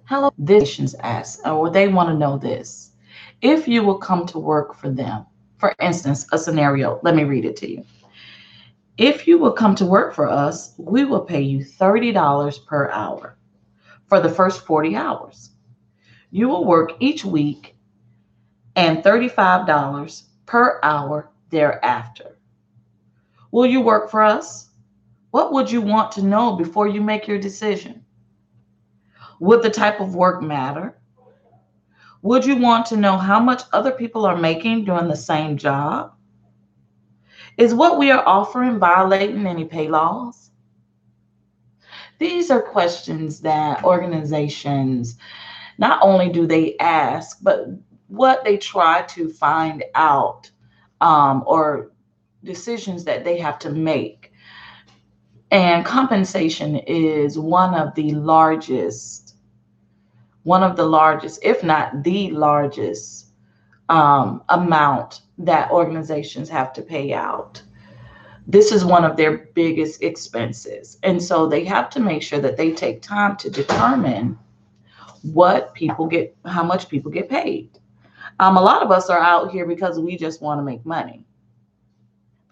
Hello, this patients ask, or they want to know this. If you will come to work for them, for instance, a scenario, let me read it to you. If you will come to work for us, we will pay you $30 per hour for the first 40 hours. You will work each week and $35 per hour thereafter. Will you work for us? What would you want to know before you make your decision? Would the type of work matter? Would you want to know how much other people are making doing the same job? Is what we are offering violating any pay laws? These are questions that organizations not only do they ask, but what they try to find out, or decisions that they have to make. And compensation is one of the largest, if not the largest, amount that organizations have to pay out. This is one of their biggest expenses. And so they have to make sure that they take time to determine how much people get paid. A lot of us are out here because we just want to make money.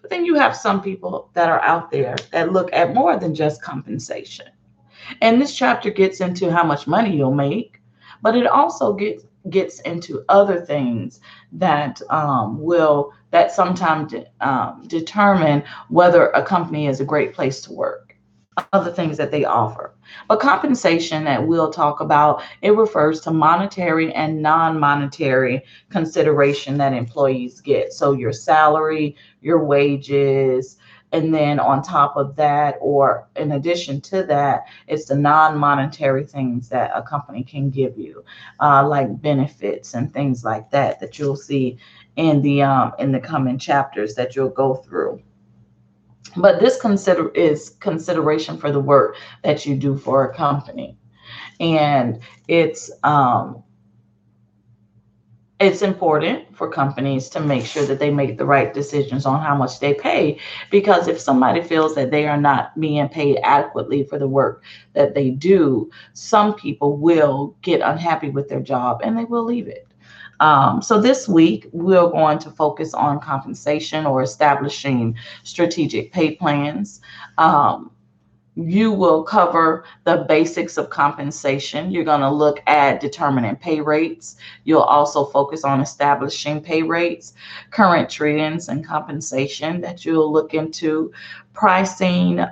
But then you have some people that are out there that look at more than just compensation. And this chapter gets into how much money you'll make, but it also gets into other things that sometimes determine whether a company is a great place to work. Other things that they offer. But compensation that we'll talk about, it refers to monetary and non-monetary consideration that employees get. So your salary, your wages, and then on top of that, or in addition to that, it's the non-monetary things that a company can give you, like benefits and things like that that you'll see in the coming chapters that you'll go through. But this is consideration for the work that you do for a company, and it's um, it's important for companies to make sure that they make the right decisions on how much they pay, because if somebody feels that they are not being paid adequately for the work that they do, some people will get unhappy with their job and they will leave it. So this week, we're going to focus on compensation or establishing strategic pay plans. Um, you will cover the basics of compensation. You're going to look at determining pay rates. You'll also focus on establishing pay rates, current trends and compensation that you'll look into, pricing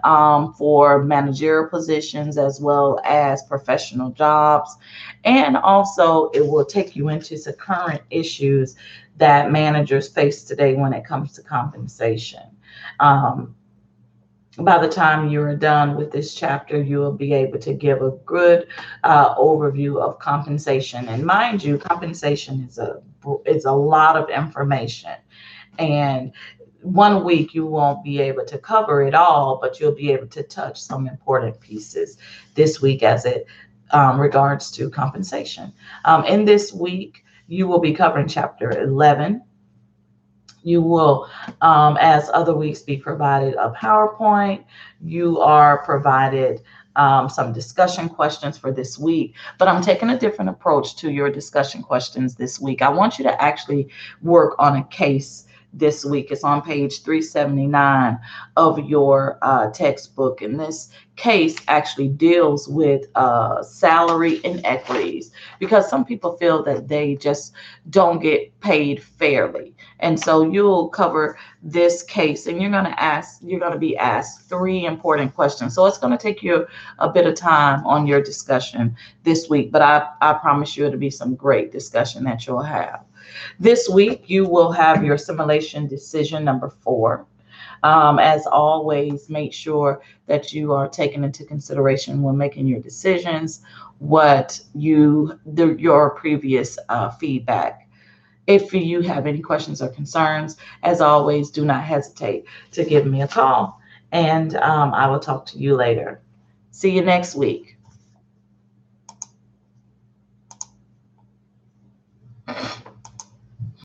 for managerial positions as well as professional jobs. And also, it will take you into some current issues that managers face today when it comes to compensation. Um, by the time you're done with this chapter, you will be able to give a good overview of compensation. And mind you, compensation is a lot of information. And one week you won't be able to cover it all, but you'll be able to touch some important pieces this week as it regards to compensation. In this week, you will be covering chapter 11. You will, as other weeks, be provided a PowerPoint. You are provided some discussion questions for this week, but I'm taking a different approach to your discussion questions this week. I want you to actually work on a case this week. It's on page 379 of your textbook, and this case actually deals with salary inequities, because some people feel that they just don't get paid fairly. And so you'll cover this case, and you're going to be asked three important questions. So it's going to take you a bit of time on your discussion this week, but I promise you it'll be some great discussion that you'll have. This week, you will have your simulation decision number 4. As always, make sure that you are taking into consideration when making your decisions your previous feedback. If you have any questions or concerns, as always, do not hesitate to give me a call, and I will talk to you later. See you next week.